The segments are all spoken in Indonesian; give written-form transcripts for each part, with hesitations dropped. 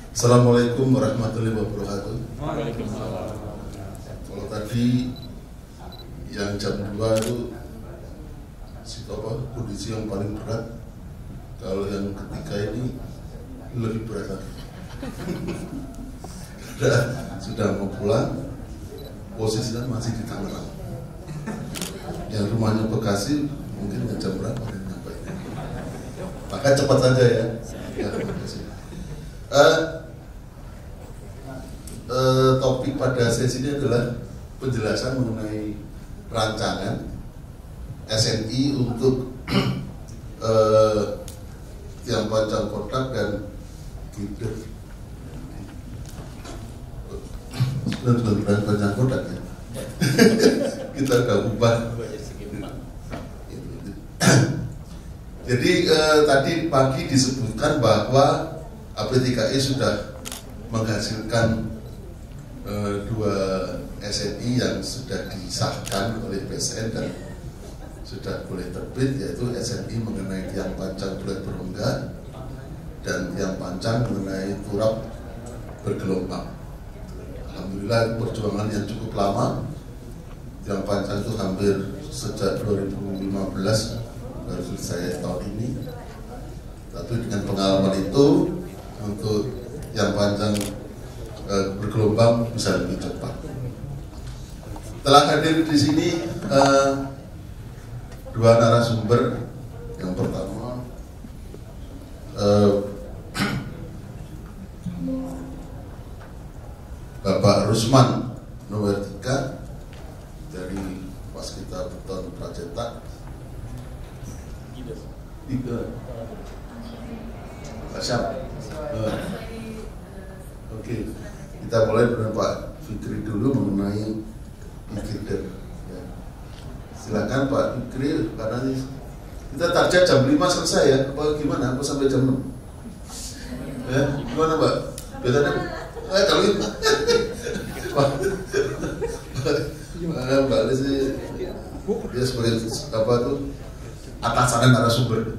Assalamualaikum warahmatullahi wabarakatuh. Waalaikumsalam. Kalau tadi yang jam 2 itu kondisi yang paling berat. Kalau yang ketiga ini lebih berat lagi. Sudah mau pulang, posisinya masih di Tangerang. Yang rumahnya Bekasi mungkin jam berapa nyampe. Maka cepat saja ya. Topik pada sesi ini adalah penjelasan mengenai rancangan SNI untuk yang panjang kotak dan gitu. Benar-benar panjang kotak ya. Kita udah ubah. Jadi tadi pagi disebutkan bahwa AP3I sudah menghasilkan 2 SNI yang sudah disahkan oleh BSN dan sudah boleh terbit, yaitu SNI mengenai tiang pancang bulat berongga dan tiang pancang mengenai turap bergelombang. Alhamdulillah perjuangan yang cukup lama. Tiang pancang itu hampir sejak 2015 baru selesai tahun ini. Tapi dengan pengalaman itu untuk yang panjang bergelombang bisa lebih cepat. Telah hadir di sini 2 narasumber. Yang pertama Bapak Rusman nomor 3 dari Waskita Beton Pracetak. 3. Siap. Oke. Kita mulai dengan Pak Fikri dulu mengenai girder. Ya. Silakan Pak Fikri, karena ini kita target jam 5 selesai ya. Apa gimana? Apa sampai jam 6? Ya, gimana Pak? Biasanya kalau itu Mbak Lisi dia sebagai apa tuh atasan narasumber.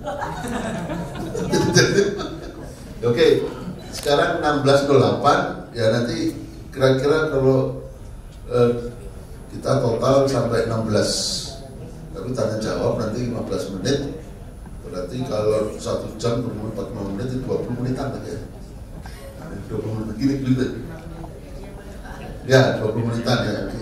Oke, sekarang 16.08 ya, nanti kira-kira kalau kita total sampai 16, tapi tanya jawab nanti 15 menit, berarti kalau 1 jam 45 menit itu 20 menitan lagi ya. 20 menit gini gitu. Ya, 20 menitan ya. Oke.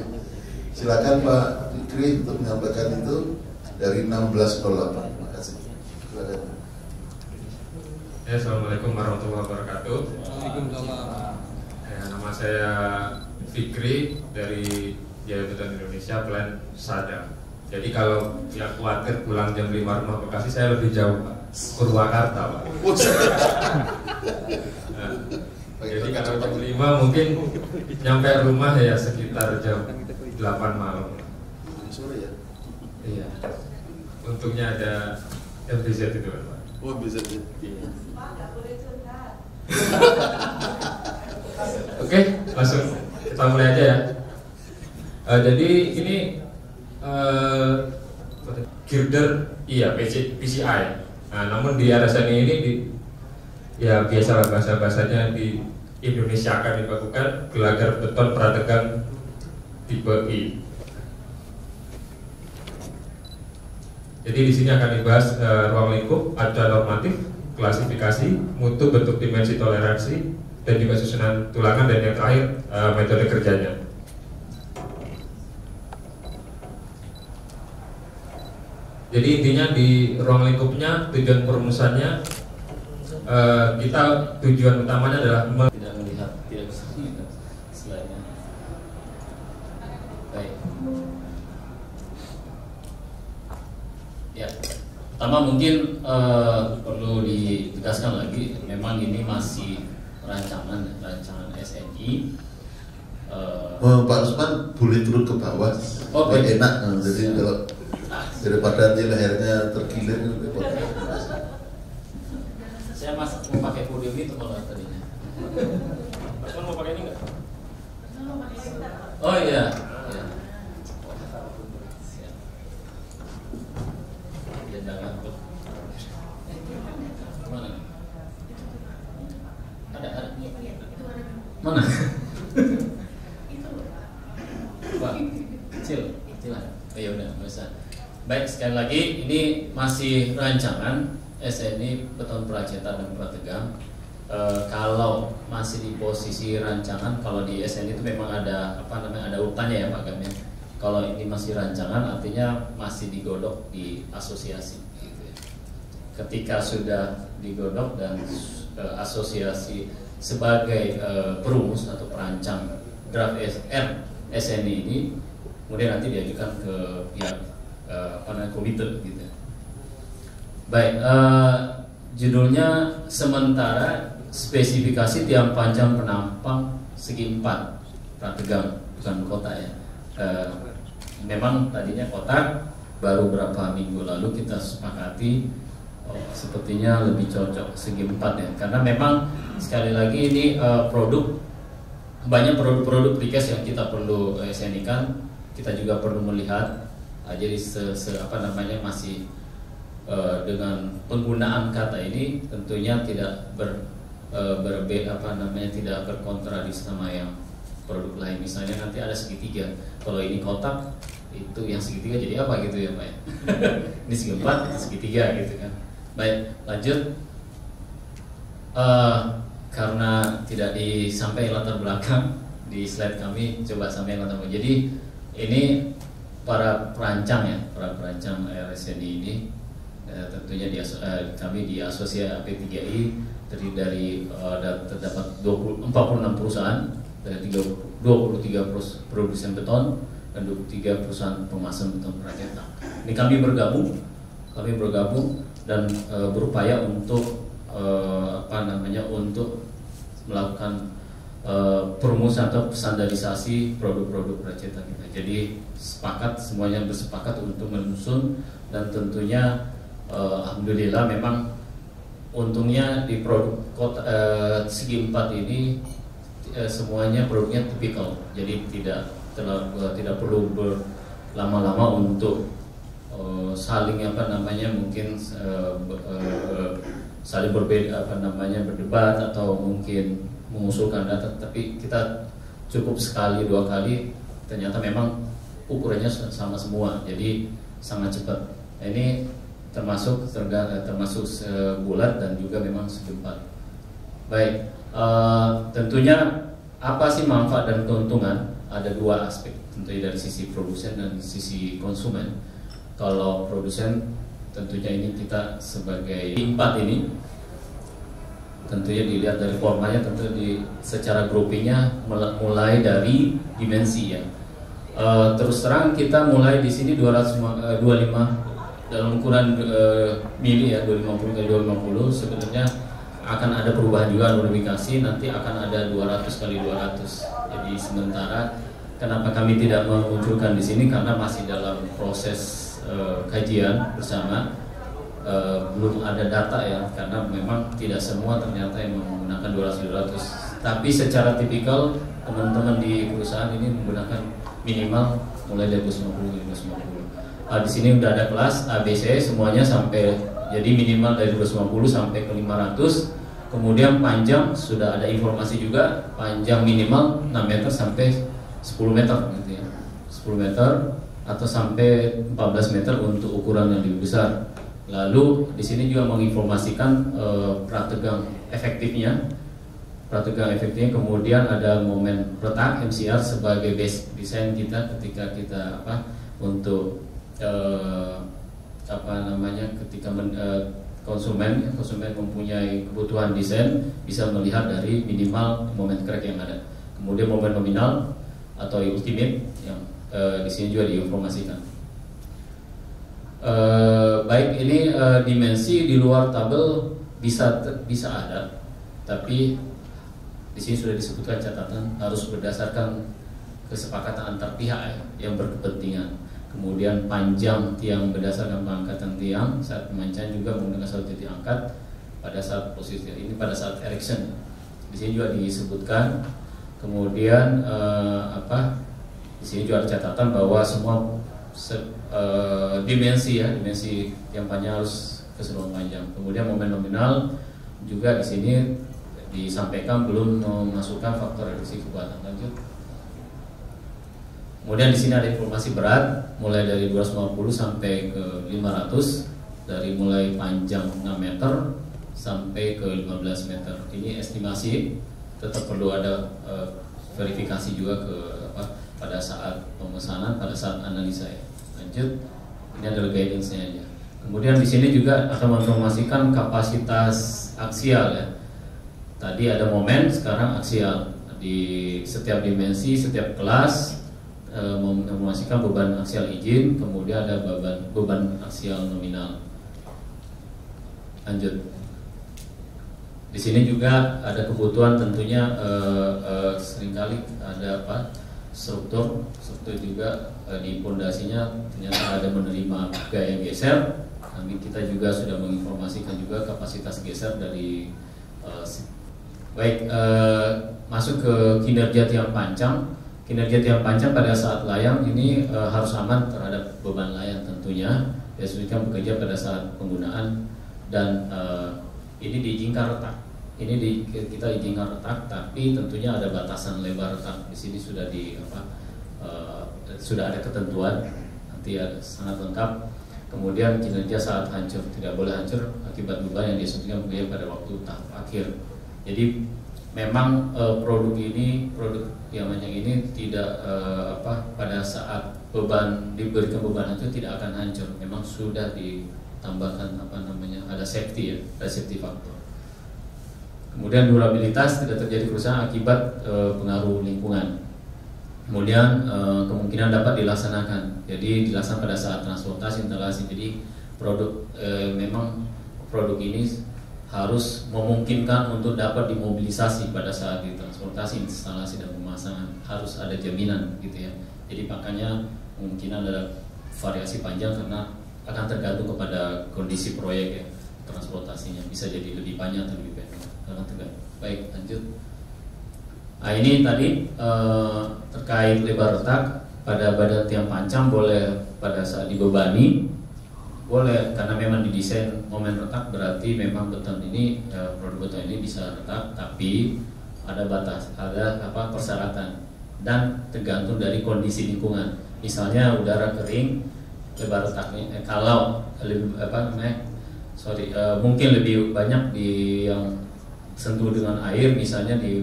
Silakan Pak Fikri untuk menyampaikan itu dari 16.08. Terima kasih. Silakan. Ya, Assalamualaikum warahmatullahi wabarakatuh. Waalaikumsalam. Ya, nama saya Fikri dari Jaya Beton Indonesia Plan Sada. Jadi kalau yang khawatir pulang jam 5 rumah Bekasi, saya lebih jauh Pak, Purwakarta Pak. Nah, jadi kalau jam 5 mungkin nyampe rumah ya sekitar jam 8 malam. Sore ya? Iya. Untungnya ada FBZ itu Pak. Oh, bisa ya. Oke, langsung kita mulai aja ya. Jadi ini girder, iya PCI. Nah, namun di RSNI ini ya biasalah bahasa-bahasanya di Indonesia akan dibakukan gelagar beton prategang tipe I. Jadi di sini akan dibahas ruang lingkup, ada normatif, klasifikasi, mutu, bentuk, dimensi, toleransi, dan juga susunan tulangan, dan yang terakhir metode kerjanya. Jadi intinya di ruang lingkupnya tujuan perumusannya kita tujuan utamanya adalah Tidak melihat, tidak bisa melihat slide-nya. Baik. Ya, pertama mungkin perlu ditegaskan lagi, memang ini masih rancangan SNI. Pak Rusman boleh turun ke bawah. Oh, baik. Enak. Jadi kalau daripada nanti lehernya terkilir repot. Saya mau pakai podium itu kalau tadinya. Mas mau pakai ini nggak? Oh iya. Ya. Ya, jangan. Gimana? Ada. Mana? Pak, kecil lah. Oh ya udah, nggak usah. Baik, sekali lagi ini masih rancangan SNI Beton Pracetak dan Prategang. Kalau masih di posisi rancangan, kalau di SNI itu memang ada ada urutannya ya Pak Gam ya. Kalau ini masih rancangan, artinya masih digodok di asosiasi. Gitu ya. Ketika sudah digodok dan asosiasi sebagai perumus atau perancang draft SNI ini, kemudian nanti diajukan ke pihak komite gitu. Baik, judulnya sementara spesifikasi tiang panjang penampang segi 4 Prategang, bukan kota ya. Memang tadinya kotak, baru berapa minggu lalu kita sepakati sepertinya lebih cocok segi 4 ya, karena memang sekali lagi ini banyak produk-produk precast yang kita perlu SNI-kan, kita juga perlu melihat. Jadi masih dengan penggunaan kata ini tentunya tidak tidak berkontradiksi sama yang produk lain. Misalnya nanti ada segitiga, kalau ini kotak, itu yang segitiga jadi apa gitu ya Pak ya? Ini segi 4, segitiga gitu kan. Baik, lanjut. Karena tidak disampaikan latar belakang di slide kami, coba sampaikan latar belakang. Jadi ini para perancang RSNI ini tentunya kami di asosiasi AP3I terdiri dari terdapat 46 perusahaan dari 23 produsen beton dan 23 perusahaan pemasang beton pracetak. Ini kami bergabung dan berupaya untuk untuk melakukan perumusan atau standarisasi produk-produk pracetak kita. Jadi semuanya bersepakat untuk menyusun, dan tentunya alhamdulillah memang untungnya di produk segi 4 ini semuanya produknya tipikal. Jadi tidak perlu berlama-lama untuk saling mungkin saling berbeda berdebat atau mungkin mengusulkan data, tapi kita cukup sekali 2 kali ternyata memang ukurannya sama semua, jadi sangat cepat. Ini termasuk bulat dan juga memang segi 4. Baik, tentunya apa sih manfaat dan keuntungan? Ada 2 aspek, tentunya dari sisi produsen dan sisi konsumen. Kalau produsen tentunya ini kita sebagai 4 ini tentunya dilihat dari formanya, tentu secara groupingnya mulai dari dimensi ya. Terus terang kita mulai di sini 25 dalam ukuran mili ya, 250 kali 250. Sebenarnya akan ada perubahan juga modifikasi, nanti akan ada 200 kali 200. Jadi sementara kenapa kami tidak memunculkan di sini, karena masih dalam proses kajian bersama. Belum ada data ya, karena memang tidak semua ternyata yang menggunakan 200-200. Tapi secara tipikal teman-teman di perusahaan ini menggunakan minimal mulai dari 250. Di sini udah ada kelas ABC semuanya sampai, jadi minimal dari 250 sampai ke 500. Kemudian panjang sudah ada informasi juga, panjang minimal 6 meter sampai 10 meter gitu ya. 10 meter atau sampai 14 meter untuk ukuran yang lebih besar. Lalu di sini juga menginformasikan prategang efektifnya, kemudian ada momen retak MCR sebagai base desain kita ketika kita untuk ketika konsumen mempunyai kebutuhan desain, bisa melihat dari minimal momen crack yang ada. Kemudian momen nominal atau ultimate yang di sini juga diinformasikan. Baik, ini dimensi di luar tabel bisa ada, tapi di sini sudah disebutkan catatan harus berdasarkan kesepakatan antar pihak yang berkepentingan. Kemudian panjang tiang berdasarkan pengangkatan tiang saat pemancahan juga menggunakan satu titik angkat pada saat posisi ini, pada saat erection. Di sini juga disebutkan. Kemudian di sini juga ada catatan bahwa semua dimensi yang panjang harus keseluruhan panjang. Kemudian momen nominal juga di sini disampaikan belum memasukkan faktor reduksi kekuatan. Lanjut. Kemudian di sini ada informasi berat mulai dari 250 sampai ke 500, dari mulai panjang 6 meter sampai ke 15 meter. Ini estimasi, tetap perlu ada verifikasi juga pada saat pemesanan, pada saat analisa ya. Lanjut. Ini adalah guidance-nya aja. Kemudian di sini juga akan menginformasikan kapasitas aksial ya. Tadi ada momen, sekarang aksial. Di setiap dimensi, setiap kelas menginformasikan beban aksial izin, kemudian ada beban aksial nominal. Lanjut. Di sini juga ada kebutuhan tentunya seringkali ada struktur juga di pondasinya ternyata ada menerima gaya geser. Kami kita juga sudah menginformasikan juga kapasitas geser dari masuk ke kinerja tiang pancang. Kinerja tiang pancang pada saat layang ini harus aman terhadap beban layang tentunya. Disesuaikan bekerja pada saat penggunaan dan ini diizinkan retak. Ini kita izinkan retak, tapi tentunya ada batasan lebar retak. Di sini sudah sudah ada ketentuan, nanti sangat lengkap. Kemudian kinerja saat hancur, tidak boleh hancur akibat beban yang disuntikan bekerja pada waktu tahap akhir. Jadi memang produk yang banyak ini tidak pada saat diberikan beban hancur tidak akan hancur. Memang sudah ditambahkan ada safety ya, ada safety factor. Kemudian durabilitas, tidak terjadi kerusakan akibat pengaruh lingkungan. Kemudian kemungkinan dapat dilaksanakan. Jadi dilaksanakan pada saat transportasi instalasi. Jadi memang produk ini harus memungkinkan untuk dapat dimobilisasi pada saat ditransportasi, instalasi dan pemasangan. Harus ada jaminan gitu ya. Jadi makanya kemungkinan ada variasi panjang karena akan tergantung kepada kondisi proyek ya, transportasinya bisa jadi lebih banyak atau lebih pendek. Baik, lanjut. Nah ini tadi terkait lebar retak pada badan tiang pancang boleh pada saat dibebani. Boleh, karena memang didesain momen retak, berarti memang beton ini produk beton ini bisa retak, tapi ada persyaratan dan tergantung dari kondisi lingkungan. Misalnya udara kering, lebar retaknya kalau mungkin lebih banyak di yang sentuh dengan air, misalnya di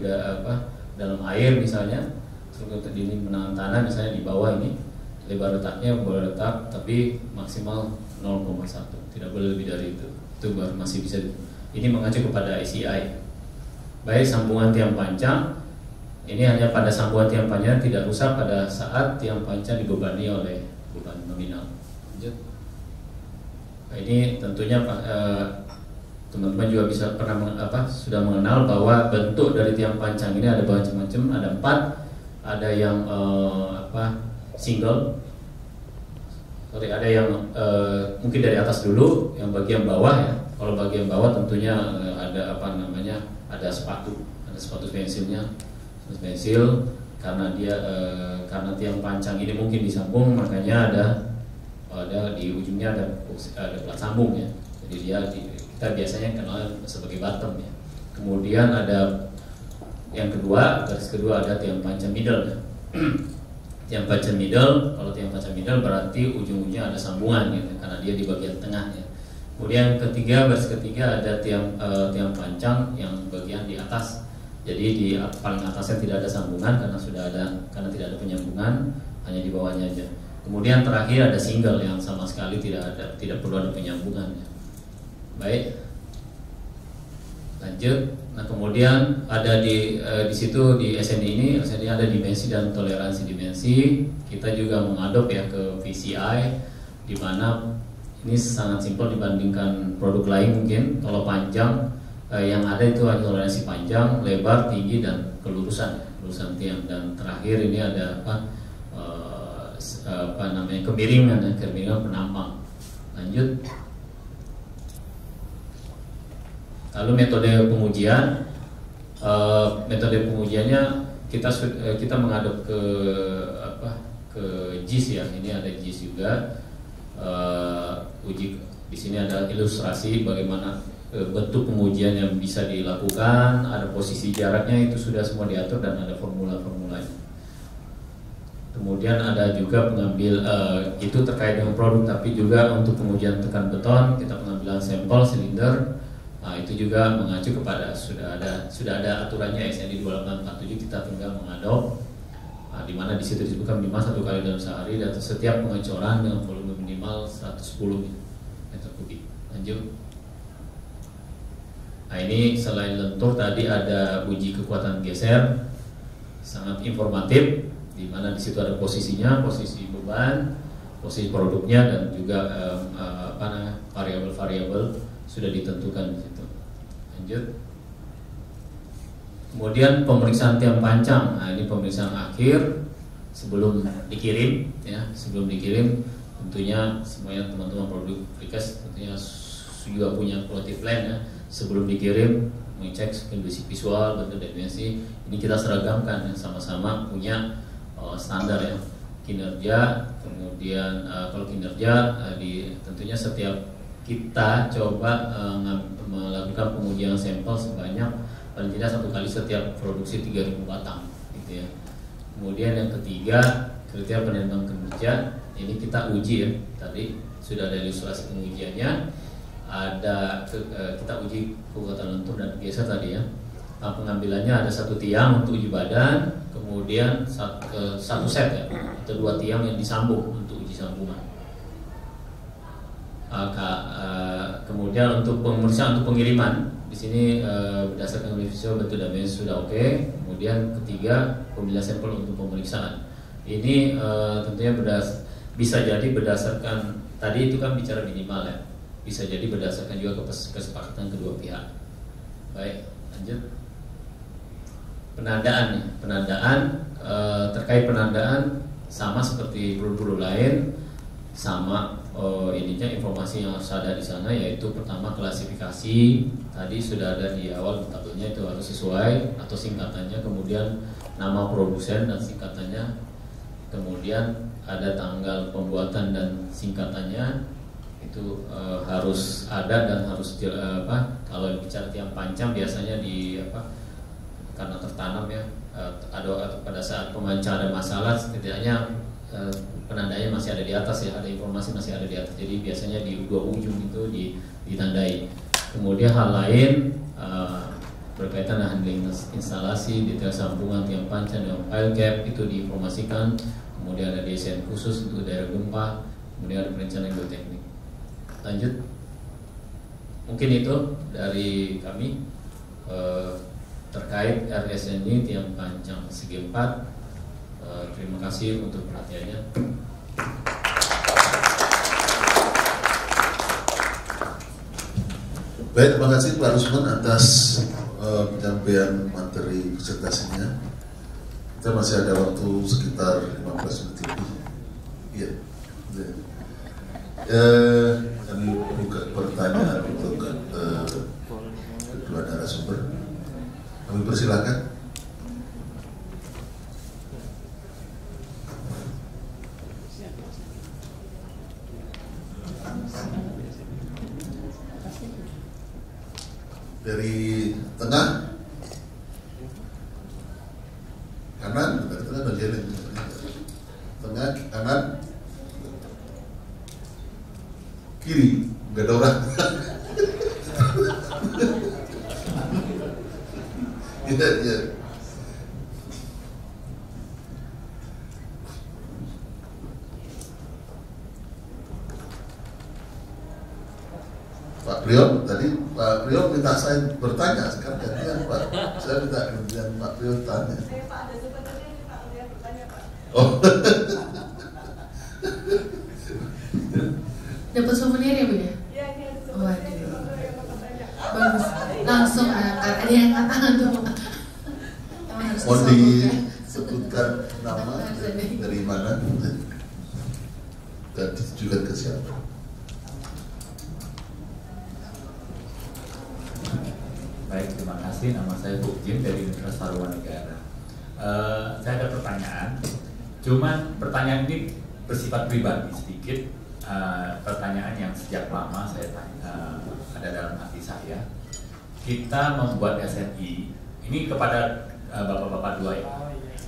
dalam air misalnya, struktur ini menahan tanah misalnya di bawah ini, lebar retaknya boleh retak tapi maksimal 0,1, tidak boleh lebih dari itu baru masih bisa. Ini mengacu kepada ACI. Baik, sambungan tiang pancang ini hanya pada sambungan tiang pancang tidak rusak pada saat tiang pancang dibebani oleh beban nominal. Lanjut. Nah, ini tentunya teman-teman juga bisa sudah mengenal bahwa bentuk dari tiang pancang ini ada macam-macam, ada 4, ada yang single. Ada yang mungkin dari atas dulu, yang bagian bawah ya. Kalau bagian bawah tentunya ada ada sepatu pensilnya, pensil karena karena tiang pancang ini mungkin disambung, makanya ada di ujungnya ada plat sambung ya. Jadi kita biasanya kenal sebagai bottom ya. Kemudian ada yang kedua, garis kedua ada tiang pancang middle ya. Tiang pancang middle, kalau tiang pancang middle berarti ujung-ujungnya ada sambungan gitu, karena dia di bagian tengah ya. Kemudian ketiga, baris ketiga ada tiang pancang yang bagian di atas. Jadi di paling atasnya tidak ada sambungan karena tidak ada penyambungan, hanya di bawahnya aja. Kemudian terakhir ada single yang sama sekali tidak perlu ada penyambungan ya. Baik. Lanjut. Nah, kemudian ada di situ di SNI ini ada dimensi dan toleransi dimensi. Kita juga mengadop ya ke VCI, di mana ini sangat simpel dibandingkan produk lain mungkin. Kalau panjang yang ada itu hanya toleransi panjang, lebar, tinggi dan kelurusan tiang. Dan terakhir ini ada kemiringan penampang. Lanjut. Lalu metode pengujiannya kita menghadap ke JIS ya. Ini ada JIS juga. Uji di sini ada ilustrasi bagaimana bentuk pengujian yang bisa dilakukan, ada posisi jaraknya, itu sudah semua diatur dan ada formula-formulanya. Kemudian ada juga pengambil itu terkait dengan produk, tapi juga untuk pengujian tekan beton kita pengambilan sampel silinder. Nah, itu juga mengacu kepada sudah ada aturannya SNI 2847, kita tinggal mengadop. Nah, di mana di situ disebutkan minimal 1 kali dalam sehari dan setiap pengecoran dengan volume minimal 110 meter kubik. Lanjut. Nah, ini selain lentur tadi ada uji kekuatan geser, sangat informatif, di mana di situ ada posisinya, posisi beban, posisi produknya, dan juga variabel-variabel sudah ditentukan di situ. Lanjut. Kemudian pemeriksaan tiang pancang. Nah, ini pemeriksaan akhir sebelum dikirim, ya. Sebelum dikirim, tentunya semuanya teman-teman produk Precast tentunya juga punya quality plan, ya. Sebelum dikirim mengecek kondisi visual, bentuk, dimensi. Ini kita seragamkan, ya. Sama-sama punya standar, ya, kinerja. Kemudian kalau kinerja tentunya setiap kita coba melakukan pengujian sampel sebanyak paling tidak 1 kali setiap produksi 3.000 batang, gitu ya. Kemudian yang ketiga, kriteria penerimaan kinerja ini kita uji, ya. Tadi sudah ada ilustrasi pengujiannya, ada kita uji kekuatan lentur dan geser tadi, ya. Nah, pengambilannya ada 1 tiang untuk uji badan, kemudian 1 set, ya, atau 2 tiang yang disambung untuk uji sambungan. Kemudian untuk pemeriksaan untuk pengiriman di sini berdasarkan visual bentuk dan dimensi sudah oke. Kemudian ketiga, pemilihan sampel untuk pemeriksaan. Ini tentunya bisa jadi berdasarkan tadi itu kan bicara minimal, ya. Bisa jadi berdasarkan juga kesepakatan kedua pihak. Baik, lanjut. Penandaan terkait penandaan sama seperti produk lain, sama ininya informasi yang harus ada di sana, yaitu pertama klasifikasi tadi sudah ada di awal tabelnya, itu harus sesuai atau singkatannya, kemudian nama produsen dan singkatannya, kemudian ada tanggal pembuatan dan singkatannya, itu harus ada dan harus kalau bicara tiang pancang biasanya karena tertanam, ya, ada pada saat pemancar ada masalah setidaknya penandanya masih ada di atas, ya, ada informasi masih ada di atas, jadi biasanya di 2 ujung itu ditandai. Kemudian hal lain berkaitan dengan handling instalasi, detail sambungan tiang pancang dengan pile gap itu diinformasikan. Kemudian ada desain khusus untuk daerah gempa, kemudian ada perencanaan geoteknik. Lanjut. Mungkin itu dari kami terkait RSNI tiang pancang segi 4. Terima kasih untuk perhatiannya. Baik, terima kasih Pak Rusman atas penyampaian materi presentasinya. Kita masih ada waktu sekitar 15 menit lebih. Iya. Kami buka pertanyaan untuk kedua narasumber. Kami persilakan. Dari tengah, kanan, tengah bagian ini. Tengah, kanan, kiri, nggak ada orang. Iya. Pak Priyo, tadi Pak Priyo minta saya bertanya, sekarang gantian Pak. Saya minta gantian Pak Priyo tanya. Saya Pak, ada sebenarnya ini Pak, saya bertanya Pak. Oh. Dapat souvenir ya Bu ya? Iya, ini ada Oh, sebenarnya aduh. yang mau bertanya. Bagus. Langsung ada yang katakan tuh. Emang harus Mau disambung, ya? disebutkan nama dari mana dan ditujukan ke siapa? Baik, terima kasih. Nama saya Buk Jim dari Universitas Tarumanegara. Saya ada pertanyaan. Cuman pertanyaan ini bersifat pribadi sedikit. Pertanyaan yang sejak lama saya ada dalam hati saya. Kita membuat SNI ini kepada bapak-bapak dua ya.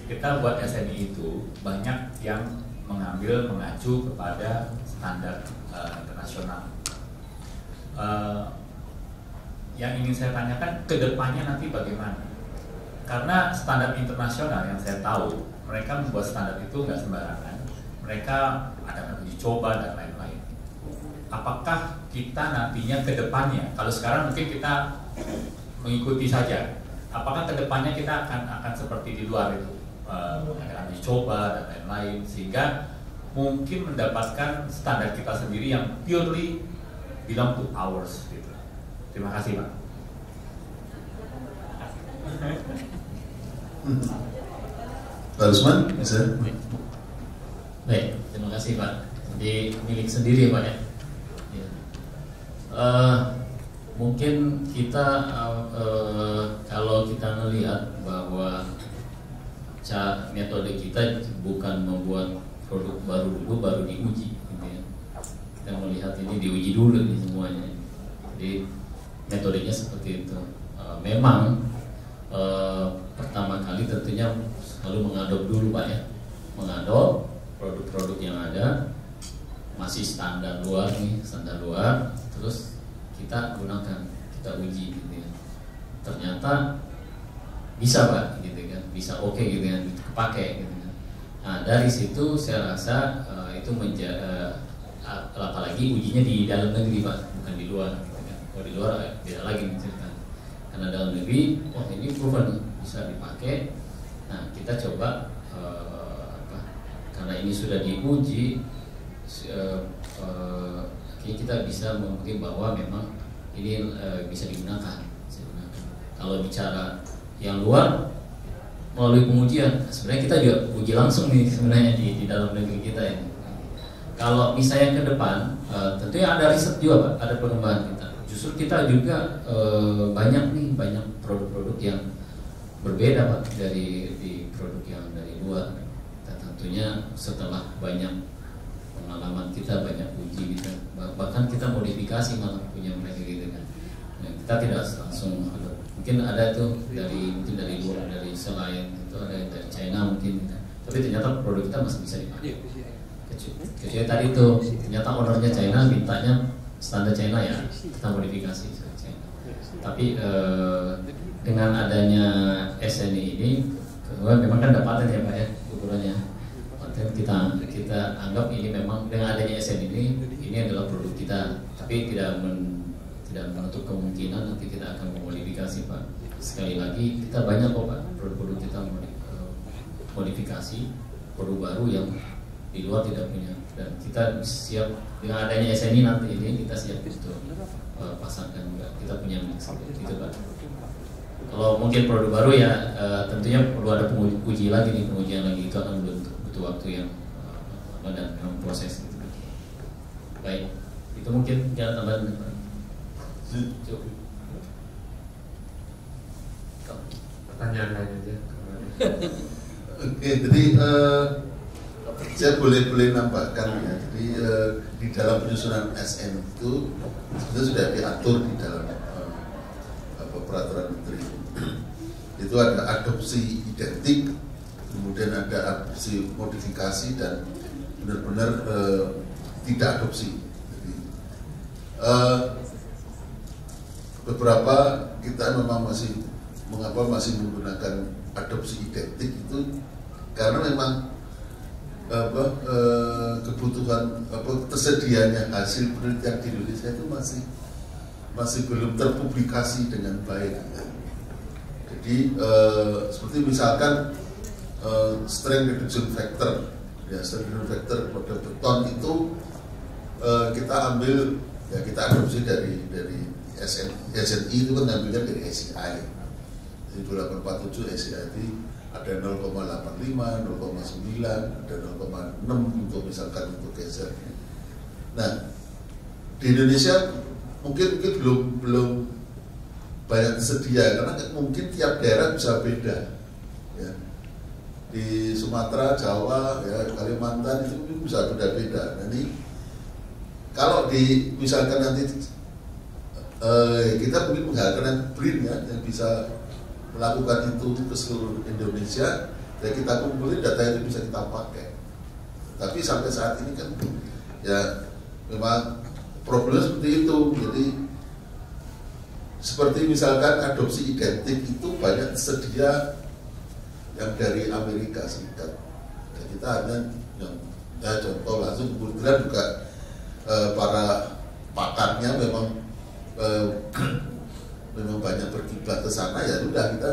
Kita buat SNI itu banyak yang mengacu kepada standar internasional. Yang ingin saya tanyakan ke depannya nanti bagaimana? Karena standar internasional yang saya tahu, mereka membuat standar itu nggak sembarangan. Mereka ada uji coba dan lain-lain. Apakah kita nantinya ke depannya, kalau sekarang mungkin kita mengikuti saja, apakah ke depannya kita akan seperti di luar itu, ada uji coba dan lain-lain, sehingga mungkin mendapatkan standar kita sendiri yang purely belong to ours gitu. Terima kasih Pak. Pak Usman, bisa? Baik, terima kasih Pak. Jadi milik sendiri Pak ya. Mungkin kita kalau kita melihat bahwa metode kita bukan membuat produk baru dulu baru diuji, gitu ya. Kita melihat ini diuji dulu nih semuanya. Jadi metodenya seperti itu. Memang pertama kali tentunya selalu mengadop dulu Pak ya, mengadop produk-produk yang ada masih standar luar nih, standar luar, terus kita gunakan, kita uji gitu ya. Ternyata bisa Pak gitu kan, bisa oke gitu kan, kepake gitu kan. Nah dari situ saya rasa itu apalagi ujinya di dalam negeri Pak, bukan di luar gitu kan. Kalau di luar beda lagi menceritakan. Karena dalam negeri, wah ini proven bisa dipakai. Nah kita coba karena ini sudah diuji, kita bisa mungkin bahwa memang ini bisa digunakan. Kalau bicara yang luar melalui pengujian, sebenarnya kita juga uji langsung nih sebenarnya di dalam negeri kita ini. Kalau misalnya ke depan, tentunya ada riset juga Pak, ada pengembangan kita. Justru kita juga banyak produk-produk yang berbeda Pak dari produk yang dari luar. Dan tentunya setelah banyak pengalaman kita, banyak uji kita, bahkan kita modifikasi malah punya mereka gitu kan. Nah, kita tidak langsung mungkin ada tuh mungkin dari luar, dari selain itu ada yang dari China mungkin gitu. Tapi ternyata produk kita masih bisa dipakai. Kecuali tadi itu ternyata ownernya China mintanya standar China ya, kita modifikasi China. Tapi dengan adanya SNI ini, memang kan dapatan ya Pak ya ukurannya. Kita anggap ini memang dengan adanya SN ini adalah produk kita, tapi tidak menutup kemungkinan nanti kita akan memodifikasi Pak. Sekali lagi kita banyak kok Pak produk-produk kita modifikasi, produk baru yang di luar tidak punya, dan kita siap dengan adanya SN nanti ini kita siap untuk pasarkan juga. Kita punya gitu Pak. Kalau mungkin produk baru ya tentunya perlu ada penguji lagi nih, pengujian lagi, itu akan butuh waktu yang dan proses gitu. Baik, itu mungkin ya tambahan. Pertanyaan lain aja. Oke, jadi saya boleh nambahkan ya. Jadi di dalam penyusunan SN itu sebenarnya sudah diatur di dalam peraturan menteri. Itu ada adopsi identik, kemudian ada adopsi modifikasi, dan benar-benar tidak adopsi. Jadi, beberapa kita memang masih menggunakan adopsi identik itu karena memang kebutuhan tersedianya hasil penelitian di Indonesia itu masih belum terpublikasi dengan baik. Jadi seperti misalkan strength reduction factor, ya strength reduction factor pada beton itu kita ambil, ya kita adopsi dari SNI itu kan ngambilnya dari ACI. Jadi 847 ACI itu ada 0,85, 0,9, ada 0,6 untuk misalkan untuk geser. Nah di Indonesia mungkin belum banyak tersedia karena mungkin tiap daerah bisa beda. Ya. Di Sumatera, Jawa, ya, Kalimantan itu bisa beda-beda. Nanti kalau misalkan nanti kita mungkin menghadirkan BRIN ya, yang bisa melakukan itu ke seluruh Indonesia, dan kita kumpulin data itu bisa kita pakai. Tapi sampai saat ini kan ya memang problemnya seperti itu. Jadi seperti misalkan adopsi identik itu banyak tersedia yang dari Amerika Serikat. Dan kita hanya yang ya contoh langsung, kebetulan juga para pakarnya memang banyak berkiblat ke sana, ya udah kita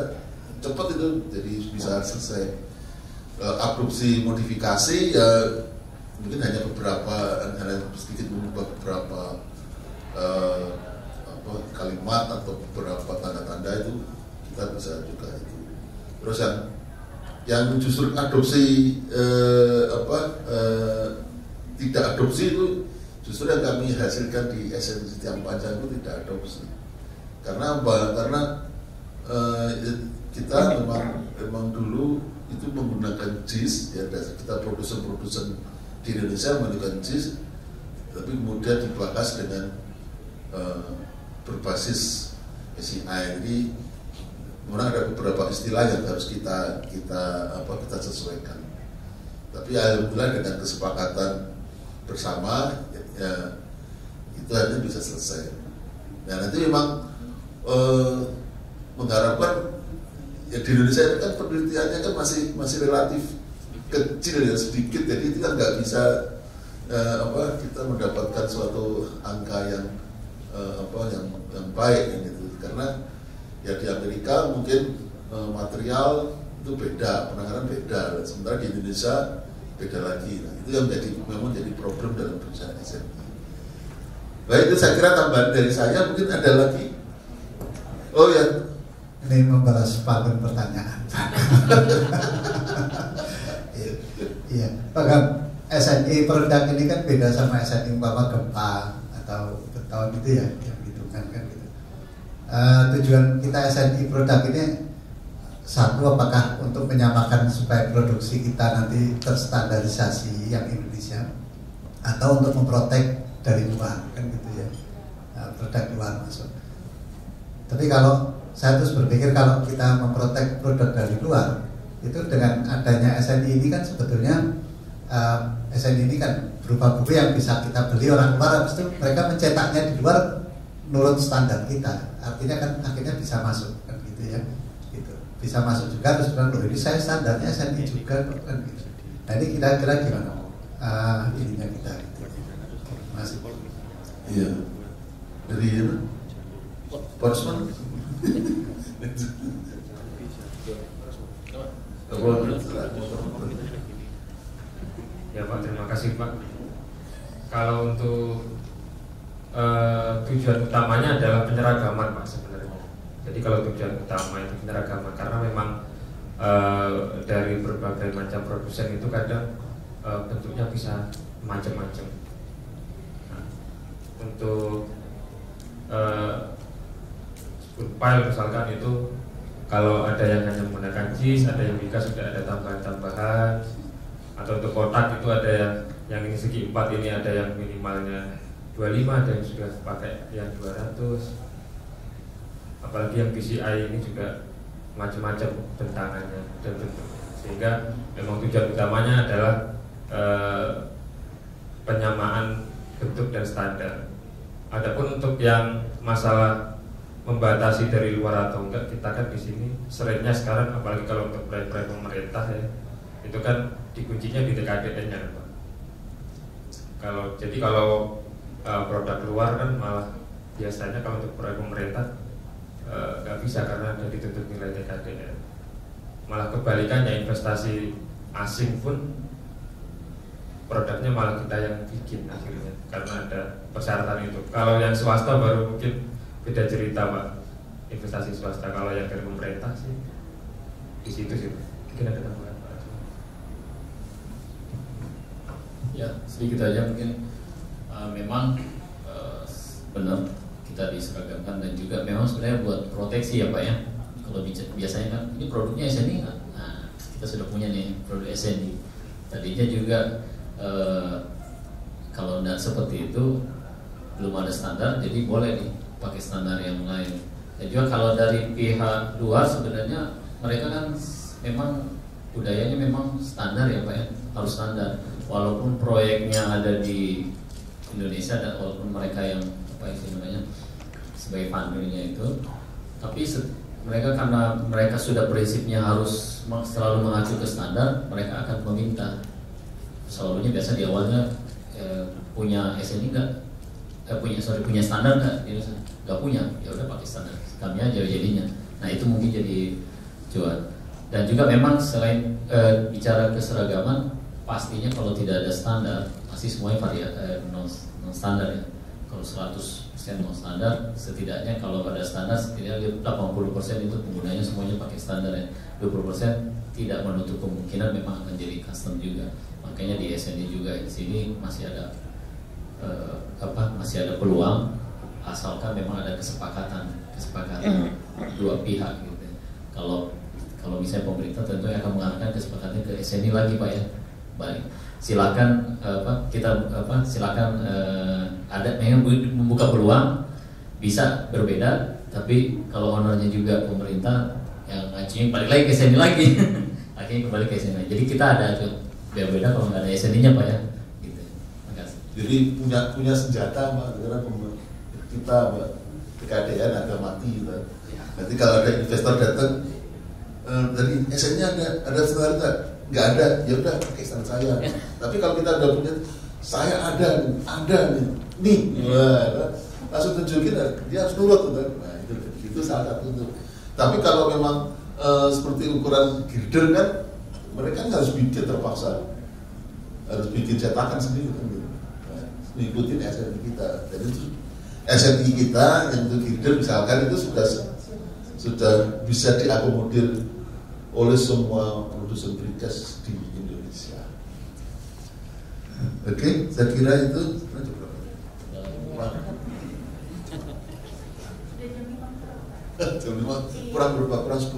cepat itu jadi bisa selesai. Adopsi modifikasi ya mungkin hanya sedikit mengubah beberapa kalimat atau beberapa tanda-tanda, itu kita bisa juga itu. Terus yang justru adopsi tidak adopsi itu justru yang kami hasilkan di SNI Tiang Panjang itu tidak adopsi. Karena apa? Karena kita memang dulu itu menggunakan JIS ya, kita produsen di Indonesia menggunakan JIS, tapi kemudian dibahas dengan berbasis SCI. Jadi memang ada beberapa istilah yang harus kita sesuaikan. Tapi alhamdulillah dengan kesepakatan bersama ya itu hanya bisa selesai. Nah nanti memang mengharapkan ya di Indonesia ini kan penelitiannya kan masih relatif kecil ya, sedikit, jadi itu kan nggak bisa kita mendapatkan suatu angka yang yang baik gitu. Karena ya di Amerika mungkin material itu beda, penanganan beda, sementara di Indonesia beda lagi. Nah, itu yang memang jadi problem dalam perusahaan SNI. Baik, itu saya kira tambahan dari saya. Mungkin ada lagi. Oh ya, ini membalas paling pertanyaan. Iya, bahkan SNI produk ini kan beda sama SNI umpama gempa atau beton gitu ya, yang gitu kan gitu. Tujuan kita SNI produk ini satu, apakah untuk menyamakan supaya produksi kita nanti terstandarisasi yang Indonesia, atau untuk memprotek dari luar kan gitu ya, produk luar masuk. Tapi kalau saya terus berpikir kalau kita memprotek produk dari luar, itu dengan adanya SNI ini kan sebetulnya SNI ini kan berupa buku yang bisa kita beli orang luar, habis itu mereka mencetaknya di luar menurut standar kita, artinya kan akhirnya bisa masuk kan gitu ya, gitu. Bisa masuk juga, terus bilang loh ini saya standarnya SNI juga kan gitu. Nah ini kira-kira gimana ininya kita gitu. Masih. Iya. Dari Portsmouth. Ya Pak, terima kasih Pak. Kalau untuk tujuan utamanya adalah penyeragaman Pak sebenarnya. Jadi kalau tujuan utama itu penyeragaman, karena memang dari berbagai macam produsen itu kadang bentuknya bisa macam-macam. Nah, untuk file misalkan itu kalau ada yang hanya menggunakan JIS, ada yang juga sudah ada tambahan-tambahan. Atau untuk kotak itu ada yang ini segi 4, ini ada yang minimalnya 25, ada yang sudah pakai yang 200. Apalagi yang PCI ini juga macam-macam bentangannya dan bentuk. Sehingga memang tujuan utamanya adalah penyamaan bentuk dan standar. Adapun untuk yang masalah membatasi dari luar atau enggak, kita kan di sini seringnya sekarang, apalagi kalau untuk proyek-proyek pemerintah ya, itu kan dikuncinya di TKDN-nya Pak. Kalau produk luar kan malah biasanya kalau untuk proyek pemerintah nggak bisa karena ada dituntut nilai TKDN. Malah kebalikannya, investasi asing pun produknya malah kita yang bikin akhirnya karena ada persyaratan itu. Kalau yang swasta baru mungkin beda cerita Pak, investasi swasta. Kalau yang dari pemerintah sih di situ sih mungkin ada tambahan Pak. Ya sedikit aja mungkin memang benar kita diseragamkan, dan juga memang sebenarnya buat proteksi ya Pak ya. Kalau biasanya kan ini produknya SNI, nah kita sudah punya nih produk SNI. Tadinya juga kalau tidak seperti itu belum ada standar, jadi boleh nih pakai standar yang lain. Dan juga kalau dari pihak luar sebenarnya mereka kan memang budayanya memang standar ya Pak ya, harus standar. Walaupun proyeknya ada di Indonesia dan walaupun mereka yang apa istilahnya sebagai fundernya itu, tapi mereka karena mereka sudah prinsipnya harus selalu mengacu ke standar, mereka akan meminta selalunya biasa di awalnya punya SNI punya standar nggak punya, ya udah pakai standar kami aja jadinya. Nah itu mungkin jadi cuan. Dan juga memang selain bicara keseragaman, pastinya kalau tidak ada standar pasti semuanya non standar ya. Kalau 100% non standar, setidaknya kalau ada standar setidaknya 80% itu penggunanya semuanya pakai standar ya. 20% tidak menutup kemungkinan memang akan jadi custom juga. Makanya di SNI juga di sini masih ada masih ada peluang asalkan memang ada kesepakatan dua pihak gitu. Kalau misalnya pemerintah tentu akan mengarahkan kesepakatan ke SNI lagi Pak ya. Baik, silakan silakan ada yang membuka peluang bisa berbeda, tapi kalau honornya juga pemerintah yang ngajuin balik lagi ke SNI lagi. Akhirnya kembali ke SNI. Jadi kita ada beda-beda kalau nggak ada SNI-nya Pak ya. Gitu. Makasih. Jadi punya senjata Pak, karena kita TKDN agak mati gitu. Nanti kalau ada investor datang dari SN-nya ada standar nggak ada, ya udah pakai standar saya. Tapi kalau kita udah punya, saya ada nih, langsung tunjukin dia harus nurut kan. Nah itu salah satu itu. Tapi kalau memang seperti ukuran girder kan, mereka harus bikin terpaksa, harus bikin cetakan sendiri kan gitu. Nah, ngikutin SNI kita. Jadi itu SNI kita yang untuk girder misalkan itu sudah bisa diakomodir oleh semua produsen brikas di Indonesia. Oke, saya kira itu jam 5 kurang berapa? Kurang 10?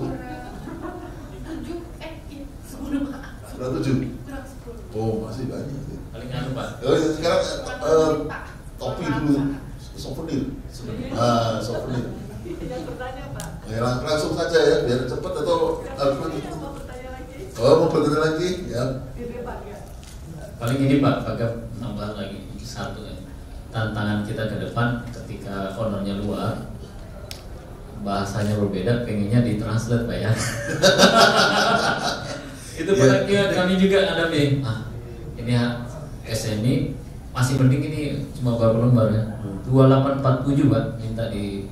Kurang 7? Oh, masih banyak sih. Paling anu Pak. Sekarang topi dulu, souvenir. Souvenir. Yang bertanya Pak. Ya, langsung saja ya, biar cepat atau harus nanti. Mau bertanya lagi? Oh, mau bertanya lagi? Ya. Ini Pak ya. Paling ini Pak, agak nambah lagi satu ya. Tantangan kita ke depan ketika honornya luar, bahasanya berbeda, pengennya ditranslate Pak ya. Itu pada kami juga ngadapin. Ini SNI masih penting ini cuma beberapa lembar ya. 2847 Pak minta di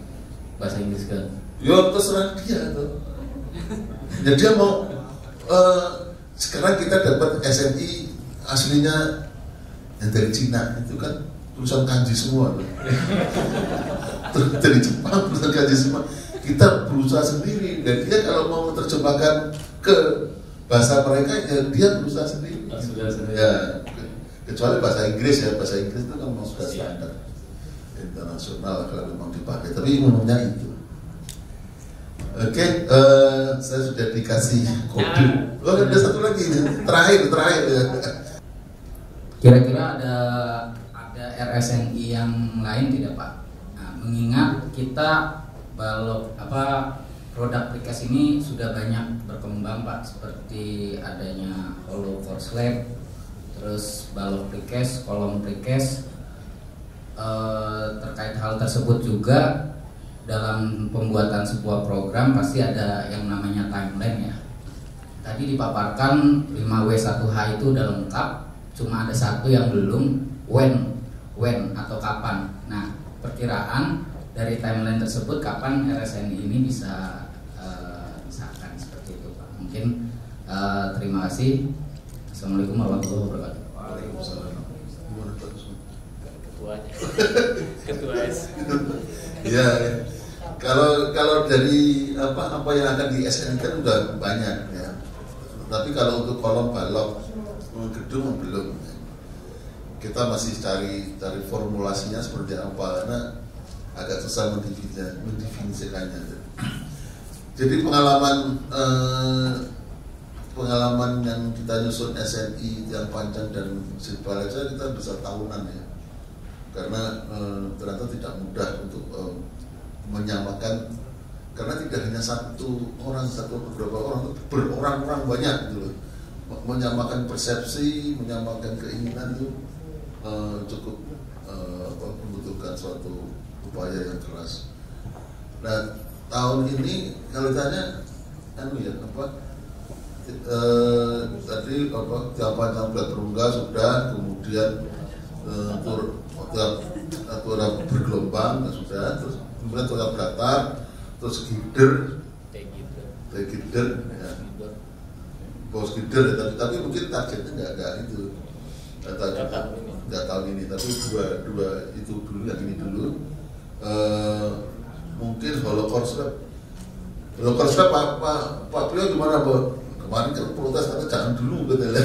bahasa Inggris kan. Ya terserah dia tuh. Ya dia mau sekarang kita dapat SNI aslinya yang dari Cina itu kan tulisan kanji semua tuh. Dari Jepang tulisan kanji semua. Kita berusaha sendiri dan dia kalau mau menerjemahkan ke bahasa mereka ya dia berusaha sendiri. Ya, kecuali bahasa Inggris ya, bahasa Inggris itu kan memang sudah standar internasional kalau memang dipakai, tapi umumnya itu. Oke, saya sudah dikasih kode. Oh, ada satu lagi, terakhir ya. Kira-kira ada RSNI yang lain tidak Pak? Nah, mengingat kita produk precast ini sudah banyak berkembang Pak, seperti adanya hollow core slab, terus balok precast, kolom precast. Terkait hal tersebut juga dalam pembuatan sebuah program pasti ada yang namanya timeline ya. Tadi dipaparkan 5W1H itu udah lengkap, cuma ada satu yang belum, when atau kapan. Nah, perkiraan dari timeline tersebut kapan RSNI ini bisa disahkan seperti itu Pak. Mungkin terima kasih. Assalamualaikum warahmatullahi wabarakatuh. Waalaikumsalam. Ketua S. Ya, kalau dari apa yang akan di SNI kan udah banyak ya. Tapi kalau untuk kolom balok gedung belum. Kita masih cari formulasinya seperti apa karena agak susah mendefinisikannya. Jadi pengalaman yang kita nyusun SNI yang panjang dan silbal aja kita bisa tahunan ya. Karena ternyata tidak mudah untuk menyamakan, karena tidak hanya satu orang, satu beberapa orang, berorang-orang banyak gitu loh. Menyamakan persepsi, menyamakan keinginan itu cukup membutuhkan suatu upaya yang keras. Nah, tahun ini kalau tanya tadi jawaban bulan Perungga sudah, kemudian aturan bergelombang sudah, terus kemudian aturan datar, terus gider, ya. Bos gider, tapi mungkin targetnya nggak itu, nggak tahun ini, tapi dua itu dulu, yang ini dulu. Mungkin Holocaust Pak Priyo gimana, Pak? Kemarin kan protes kata jangan dulu katanya.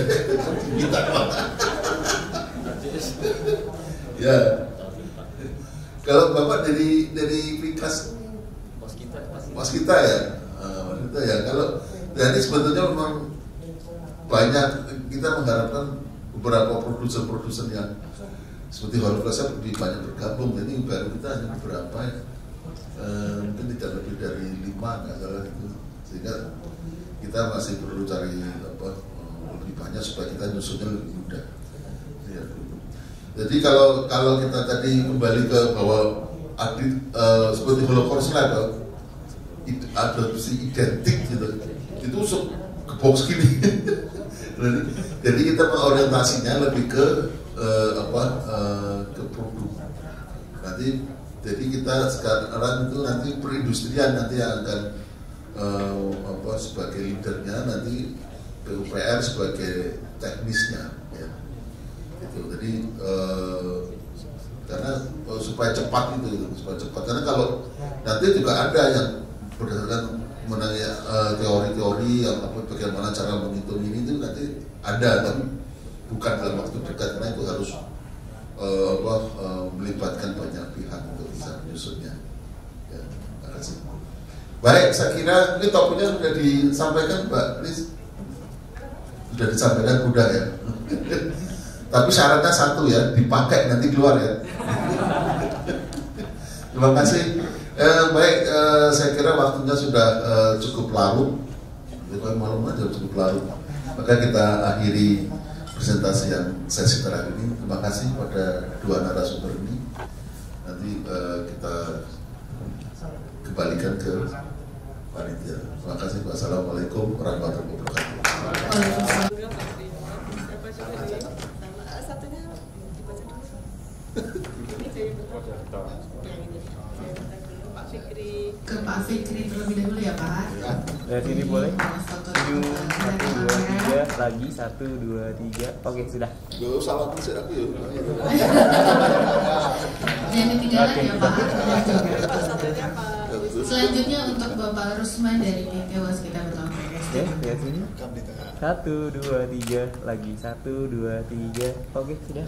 Ya. Kalau Bapak dari Pikas Waskita ya. Kalau jadi sebetulnya memang banyak kita mengharapkan beberapa produser yang seperti Holocaust lebih banyak bergabung. Jadi baru kita hanya beberapa ya. Mungkin tidak lebih dari 5 nggak salah itu, sehingga kita masih perlu cari lebih banyak supaya kita nyusunnya lebih mudah ya. Jadi kalau kita tadi kembali ke bahwa seperti Holocaust lah, adopsi identik gitu, itu ke box gini. Jadi kita mengorientasinya lebih ke ke produk nanti. Jadi kita sekarang itu nanti perindustrian nanti yang akan sebagai leadernya, nanti PUPR sebagai teknisnya ya. Gitu. Jadi karena supaya cepat karena kalau nanti juga ada yang berdasarkan mengenai teori-teori yang bagaimana cara menghitung ini itu nanti ada, tapi bukan dalam waktu dekat, karena itu harus melibatkan banyak pihak untuk bisa menyusunnya. Ya, terima kasih. Baik, saya kira ini topiknya sudah disampaikan, Mbak Liz. Sudah disampaikan udah ya. Tapi syaratnya satu ya, dipakai nanti keluar ya. Terima kasih. Baik, saya kira waktunya sudah cukup larut. Malam aja cukup larut. Maka kita akhiri presentasi yang sesi terakhir ini. Terima kasih pada dua narasumber ini. Nanti kita kembalikan ke panitia. Terima kasih. Wassalamualaikum warahmatullahi wabarakatuh. Satunya dibaca dulu. Ke Pak Fikri terlebih dahulu ya Pak. Dari sini boleh. 1, 2, 3 lagi 1, 2, 3. Oke sudah. Yo salam sih aku yo. Jangan ketinggalan ya Pak. Selanjutnya untuk Bapak Rusman dari PT Waskita Beton PSD. Oke, lihat sini. 1, 2, 3 lagi 1, 2, 3. Oke sudah.